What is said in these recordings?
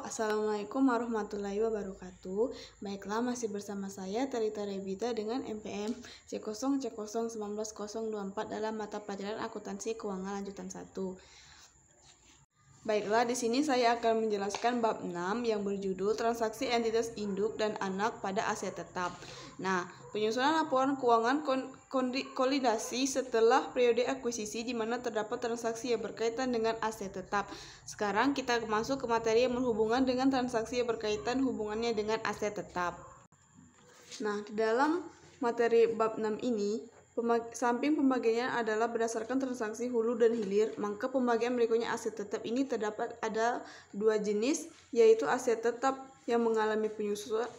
Assalamualaikum warahmatullahi wabarakatuh. Baiklah, masih bersama saya Tarita Rebita dengan MPM C0C0190024 dalam mata pelajaran akuntansi keuangan lanjutan 1. Baiklah, di sini saya akan menjelaskan bab 6 yang berjudul transaksi entitas induk dan anak pada aset tetap. Nah, penyusunan laporan keuangan konsolidasi setelah periode akuisisi di mana terdapat transaksi yang berkaitan dengan aset tetap. Sekarang kita masuk ke materi yang berhubungan dengan transaksi yang berkaitan hubungannya dengan aset tetap. Nah, di dalam materi bab 6 ini, samping pembagiannya adalah berdasarkan transaksi hulu dan hilir, maka pembagian berikutnya aset tetap ini terdapat ada dua jenis, yaitu aset tetap yang mengalami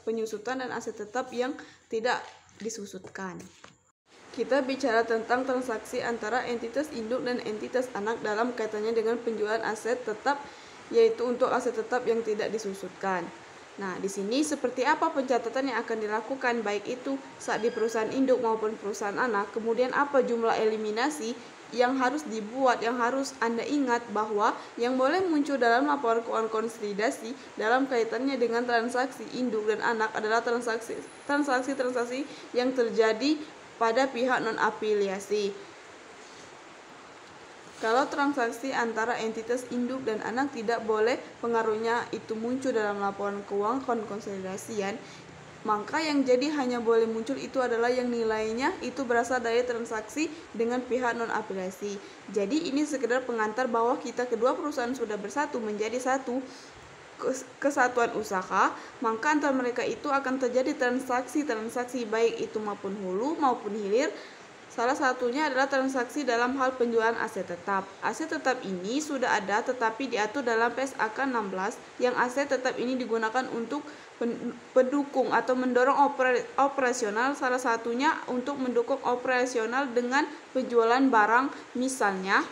penyusutan dan aset tetap yang tidak disusutkan. Kita bicara tentang transaksi antara entitas induk dan entitas anak dalam kaitannya dengan penjualan aset tetap, yaitu untuk aset tetap yang tidak disusutkan. Nah, di sini seperti apa pencatatan yang akan dilakukan baik itu saat di perusahaan induk maupun perusahaan anak, kemudian apa jumlah eliminasi yang harus dibuat, yang harus Anda ingat bahwa yang boleh muncul dalam laporan keuangan konsolidasi dalam kaitannya dengan transaksi induk dan anak adalah transaksi yang terjadi pada pihak non-afiliasi. Kalau transaksi antara entitas induk dan anak tidak boleh pengaruhnya itu muncul dalam laporan keuangan konsolidasian, maka yang jadi hanya boleh muncul itu adalah yang nilainya itu berasal dari transaksi dengan pihak non-afiliasi. Jadi ini sekedar pengantar bahwa kita kedua perusahaan sudah bersatu menjadi satu kesatuan usaha, maka antara mereka itu akan terjadi transaksi baik itu maupun hulu maupun hilir. Salah satunya adalah transaksi dalam hal penjualan aset tetap. Aset tetap ini sudah ada tetapi diatur dalam PSAK 16 yang aset tetap ini digunakan untuk pendukung atau mendorong operasional, salah satunya untuk mendukung operasional dengan penjualan barang, misalnya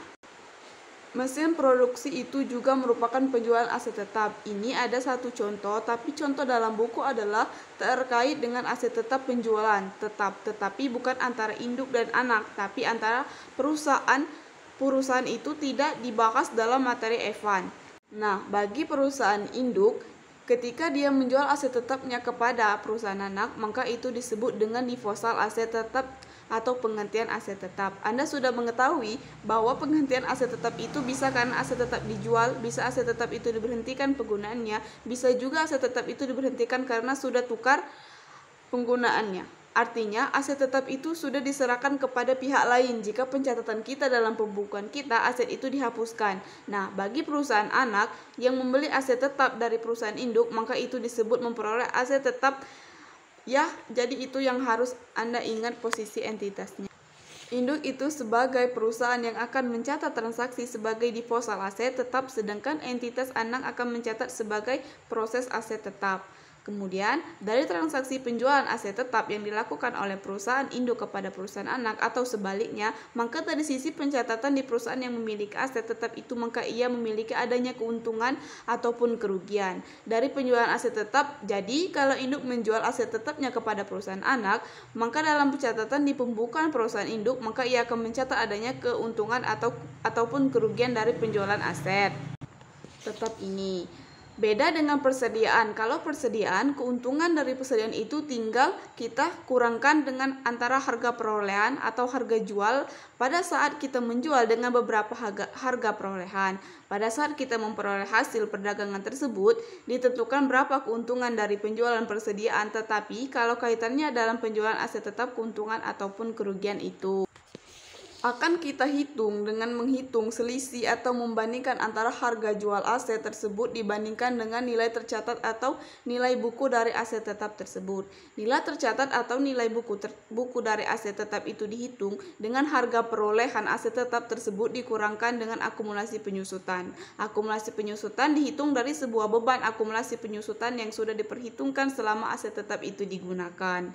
mesin produksi itu juga merupakan penjualan aset tetap. Ini ada satu contoh, tapi contoh dalam buku adalah terkait dengan aset tetap penjualan tetap, tetapi bukan antara induk dan anak, tapi antara perusahaan itu tidak dibahas dalam materi F1. Nah, bagi perusahaan induk, ketika dia menjual aset tetapnya kepada perusahaan anak, maka itu disebut dengan disposal aset tetap atau penggantian aset tetap. Anda sudah mengetahui bahwa penggantian aset tetap itu bisa karena aset tetap dijual, bisa aset tetap itu diberhentikan penggunaannya, bisa juga aset tetap itu diberhentikan karena sudah tukar penggunaannya. Artinya aset tetap itu sudah diserahkan kepada pihak lain jika pencatatan kita dalam pembukuan kita aset itu dihapuskan. Nah, bagi perusahaan anak yang membeli aset tetap dari perusahaan induk, maka itu disebut memperoleh aset tetap. Ya, jadi itu yang harus Anda ingat posisi entitasnya. Induk itu sebagai perusahaan yang akan mencatat transaksi sebagai disposal aset tetap, sedangkan entitas anak akan mencatat sebagai proses aset tetap. Kemudian, dari transaksi penjualan aset tetap yang dilakukan oleh perusahaan induk kepada perusahaan anak atau sebaliknya, maka dari sisi pencatatan di perusahaan yang memiliki aset tetap itu, maka ia memiliki adanya keuntungan ataupun kerugian dari penjualan aset tetap. Jadi, kalau induk menjual aset tetapnya kepada perusahaan anak, maka dalam pencatatan di pembukuan perusahaan induk, maka ia akan mencatat adanya keuntungan ataupun kerugian dari penjualan aset tetap ini. Beda dengan persediaan. Kalau persediaan, keuntungan dari persediaan itu tinggal kita kurangkan dengan antara harga perolehan atau harga jual pada saat kita menjual dengan beberapa harga perolehan. Pada saat kita memperoleh hasil perdagangan tersebut, ditentukan berapa keuntungan dari penjualan persediaan, tetapi kalau kaitannya dalam penjualan aset tetap, keuntungan ataupun kerugian itu akan kita hitung dengan menghitung selisih atau membandingkan antara harga jual aset tersebut dibandingkan dengan nilai tercatat atau nilai buku dari aset tetap tersebut. Nilai tercatat atau nilai buku dari aset tetap itu dihitung dengan harga perolehan aset tetap tersebut dikurangkan dengan akumulasi penyusutan. Akumulasi penyusutan dihitung dari sebuah beban akumulasi penyusutan yang sudah diperhitungkan selama aset tetap itu digunakan.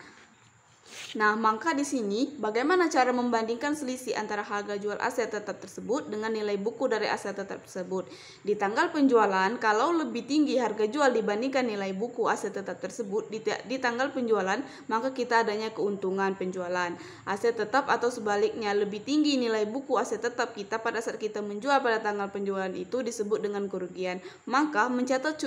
Nah, maka di sini bagaimana cara membandingkan selisih antara harga jual aset tetap tersebut dengan nilai buku dari aset tetap tersebut. Di tanggal penjualan, kalau lebih tinggi harga jual dibandingkan nilai buku aset tetap tersebut di tanggal penjualan, maka kita adanya keuntungan penjualan. Aset tetap atau sebaliknya, lebih tinggi nilai buku aset tetap kita pada saat kita menjual pada tanggal penjualan itu disebut dengan kerugian. Maka mencatat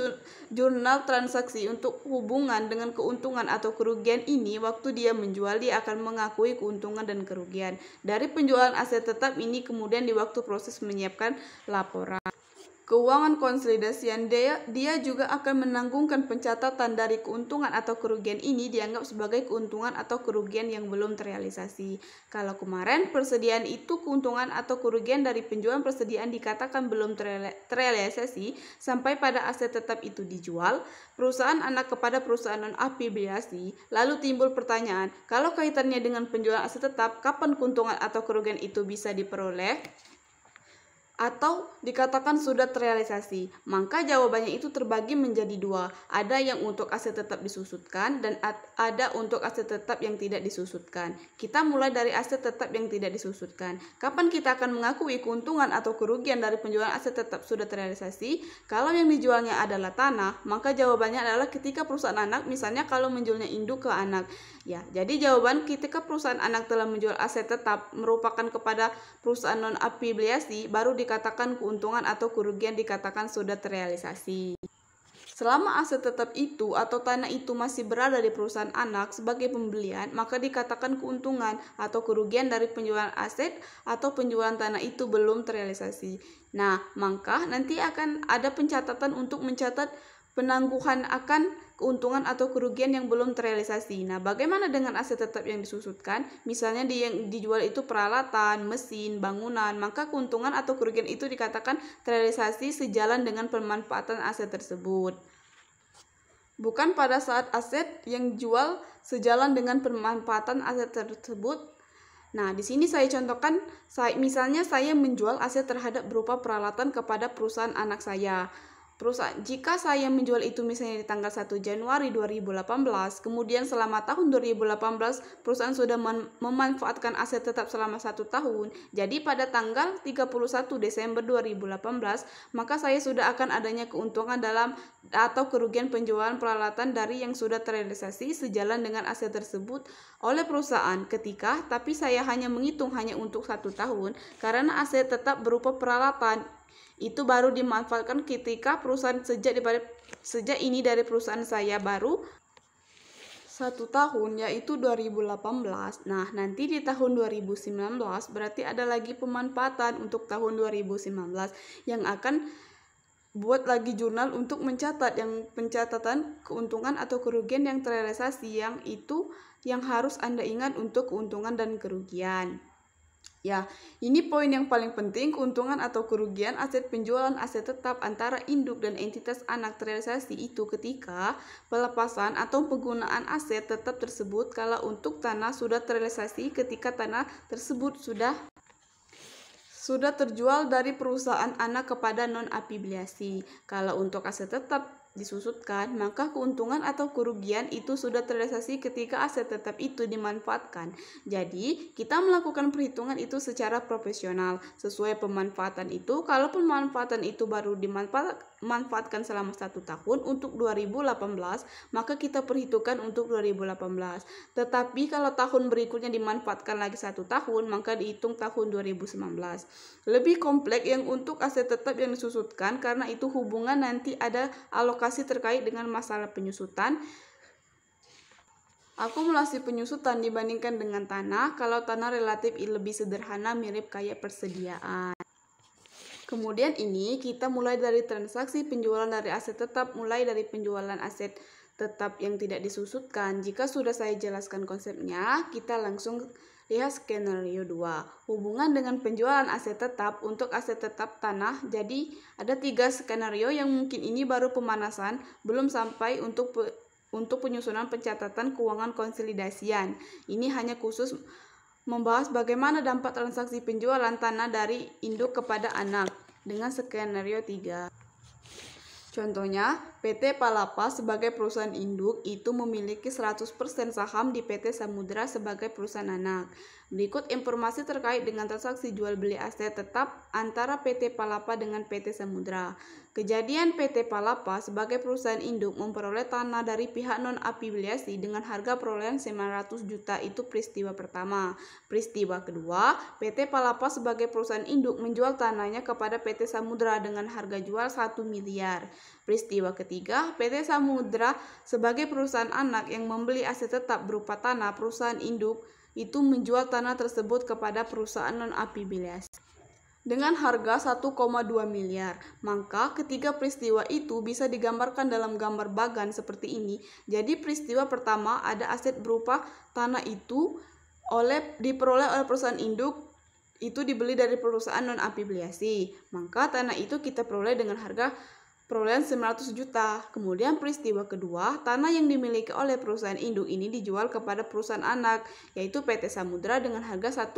jurnal transaksi untuk hubungan dengan keuntungan atau kerugian ini waktu dia menjual, dia akan mengakui keuntungan dan kerugian dari penjualan aset tetap ini. Kemudian di waktu proses menyiapkan laporan keuangan konsolidasian, dia juga akan menanggungkan pencatatan dari keuntungan atau kerugian ini dianggap sebagai keuntungan atau kerugian yang belum terrealisasi. Kalau kemarin persediaan itu keuntungan atau kerugian dari penjualan persediaan dikatakan belum terrealisasi sampai pada aset tetap itu dijual, perusahaan anak kepada perusahaan non-afiliasi, lalu timbul pertanyaan, kalau kaitannya dengan penjualan aset tetap, kapan keuntungan atau kerugian itu bisa diperoleh? Atau dikatakan sudah terrealisasi? Maka jawabannya itu terbagi menjadi dua. Ada yang untuk aset tetap disusutkan dan ada untuk aset tetap yang tidak disusutkan. Kita mulai dari aset tetap yang tidak disusutkan. Kapan kita akan mengakui keuntungan atau kerugian dari penjualan aset tetap sudah terrealisasi? Kalau yang dijualnya adalah tanah, maka jawabannya adalah ketika perusahaan anak, misalnya kalau menjualnya induk ke anak. Ya, jadi jawaban ketika perusahaan anak telah menjual aset tetap merupakan kepada perusahaan non-afiliasi, baru dikatakan keuntungan atau kerugian dikatakan sudah terrealisasi. Selama aset tetap itu atau tanah itu masih berada di perusahaan anak sebagai pembelian, maka dikatakan keuntungan atau kerugian dari penjualan aset atau penjualan tanah itu belum terrealisasi. Nah, maka nanti akan ada pencatatan untuk mencatat penangguhan akan keuntungan atau kerugian yang belum terrealisasi. Nah, bagaimana dengan aset tetap yang disusutkan? Misalnya yang dijual itu peralatan, mesin, bangunan, maka keuntungan atau kerugian itu dikatakan terrealisasi sejalan dengan pemanfaatan aset tersebut. Bukan pada saat aset yang jual sejalan dengan pemanfaatan aset tersebut. Nah, di sini saya contohkan, misalnya saya menjual aset terhadap berupa peralatan kepada perusahaan anak saya. Jika saya menjual itu misalnya di tanggal 1 Januari 2018, kemudian selama tahun 2018 perusahaan sudah memanfaatkan aset tetap selama 1 tahun. Jadi pada tanggal 31 Desember 2018, maka saya sudah akan adanya keuntungan dalam atau kerugian penjualan peralatan dari yang sudah terrealisasi sejalan dengan aset tersebut oleh perusahaan tapi saya hanya menghitung hanya untuk 1 tahun karena aset tetap berupa peralatan itu baru dimanfaatkan ketika perusahaan sejak ini dari perusahaan saya baru 1 tahun, yaitu 2018. Nah, nanti di tahun 2019 berarti ada lagi pemanfaatan untuk tahun 2019 yang akan buat lagi jurnal untuk mencatat yang pencatatan keuntungan atau kerugian yang terrealisasi, yang itu yang harus Anda ingat untuk keuntungan dan kerugian. Ya, ini poin yang paling penting, keuntungan atau kerugian aset penjualan aset tetap antara induk dan entitas anak terrealisasi itu ketika pelepasan atau penggunaan aset tetap tersebut. Kalau untuk tanah sudah terrealisasi ketika tanah tersebut sudah terjual dari perusahaan anak kepada non-afiliasi. Kalau untuk aset tetap disusutkan, maka keuntungan atau kerugian itu sudah terrealisasi ketika aset tetap itu dimanfaatkan. Jadi, kita melakukan perhitungan itu secara profesional sesuai pemanfaatan itu. Kalau pemanfaatan itu baru dimanfaatkan selama 1 tahun untuk 2018, maka kita perhitungkan untuk 2018. Tetapi kalau tahun berikutnya dimanfaatkan lagi 1 tahun, maka dihitung tahun 2019. Lebih kompleks yang untuk aset tetap yang disusutkan karena itu hubungan nanti ada alokasi terkait dengan masalah penyusutan. Akumulasi penyusutan dibandingkan dengan tanah, kalau tanah relatif lebih sederhana mirip kayak persediaan. Kemudian ini kita mulai dari transaksi penjualan dari aset tetap, mulai dari penjualan aset tetap yang tidak disusutkan. Jika sudah saya jelaskan konsepnya, kita langsung lihat skenario 2. Hubungan dengan penjualan aset tetap untuk aset tetap tanah. Jadi ada 3 skenario yang mungkin ini baru pemanasan, belum sampai untuk penyusunan pencatatan keuangan konsolidasian. Ini hanya khusus membahas bagaimana dampak transaksi penjualan tanah dari induk kepada anak dengan skenario 3. Contohnya, PT Palapa sebagai perusahaan induk itu memiliki 100% saham di PT Samudra sebagai perusahaan anak. Berikut informasi terkait dengan transaksi jual beli aset tetap antara PT Palapa dengan PT Samudra. Kejadian PT Palapa sebagai perusahaan induk memperoleh tanah dari pihak non-afiliasi dengan harga perolehan 900 juta itu peristiwa pertama. Peristiwa kedua, PT Palapa sebagai perusahaan induk menjual tanahnya kepada PT Samudra dengan harga jual 1 miliar. Peristiwa ketiga, PT Samudra sebagai perusahaan anak yang membeli aset tetap berupa tanah perusahaan induk itu menjual tanah tersebut kepada perusahaan non-afiliasi dengan harga 1,2 miliar. Maka ketiga peristiwa itu bisa digambarkan dalam gambar bagan seperti ini. Jadi peristiwa pertama ada aset berupa tanah itu diperoleh oleh perusahaan induk itu dibeli dari perusahaan non-afiliasi. Maka tanah itu kita peroleh dengan harga perolehan 900 juta. Kemudian peristiwa kedua, tanah yang dimiliki oleh perusahaan induk ini dijual kepada perusahaan anak, yaitu PT Samudra dengan harga 1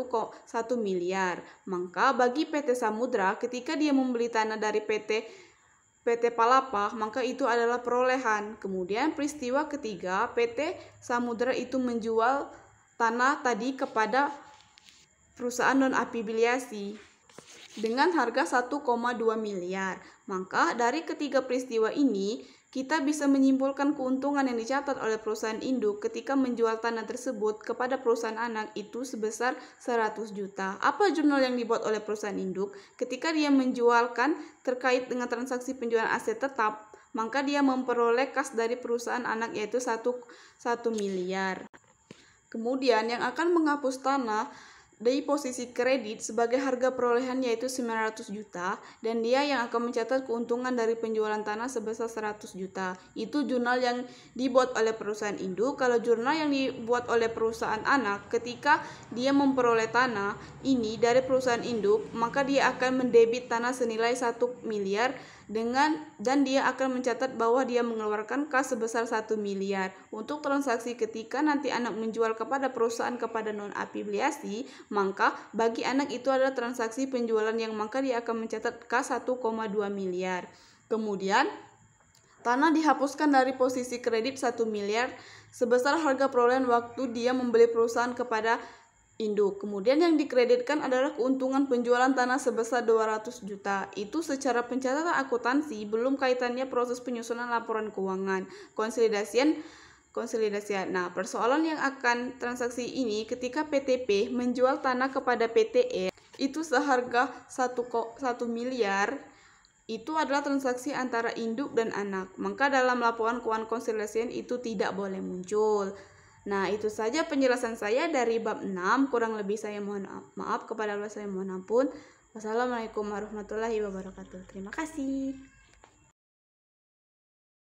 miliar. Maka bagi PT Samudra, ketika dia membeli tanah dari PT Palapa, maka itu adalah perolehan. Kemudian peristiwa ketiga, PT Samudra itu menjual tanah tadi kepada perusahaan non-afiliasi dengan harga 1,2 miliar. Maka dari ketiga peristiwa ini, kita bisa menyimpulkan keuntungan yang dicatat oleh perusahaan induk ketika menjual tanah tersebut kepada perusahaan anak itu sebesar 100 juta. Apa jurnal yang dibuat oleh perusahaan induk? Ketika dia menjualkan terkait dengan transaksi penjualan aset tetap, maka dia memperoleh kas dari perusahaan anak yaitu 1 miliar. Kemudian yang akan menghapus tanah dari posisi kredit sebagai harga perolehan yaitu 900 juta dan dia yang akan mencatat keuntungan dari penjualan tanah sebesar 100 juta. Itu jurnal yang dibuat oleh perusahaan induk. Kalau jurnal yang dibuat oleh perusahaan anak, ketika dia memperoleh tanah ini dari perusahaan induk, maka dia akan mendebit tanah senilai 1 miliar dan dia akan mencatat bahwa dia mengeluarkan kas sebesar 1 miliar. Untuk transaksi ketika nanti anak menjual kepada perusahaan kepada non-afiliasi, maka bagi anak itu adalah transaksi penjualan yang maka dia akan mencatat kas 1,2 miliar. Kemudian tanah dihapuskan dari posisi kredit 1 miliar sebesar harga perolehan waktu dia membeli perusahaan kepada induk. Kemudian yang dikreditkan adalah keuntungan penjualan tanah sebesar 200 juta. Itu secara pencatatan akuntansi, belum kaitannya proses penyusunan laporan keuangan. Konsolidasian. Nah, persoalan yang akan transaksi ini ketika PTP menjual tanah kepada PTE itu seharga 1 miliar. Itu adalah transaksi antara induk dan anak. Maka dalam laporan keuangan konsolidasian itu tidak boleh muncul. Nah, itu saja penjelasan saya dari bab 6. Kurang lebih saya mohon maaf, kepada Allah saya mohon ampun. Wassalamualaikum warahmatullahi wabarakatuh. Terima kasih.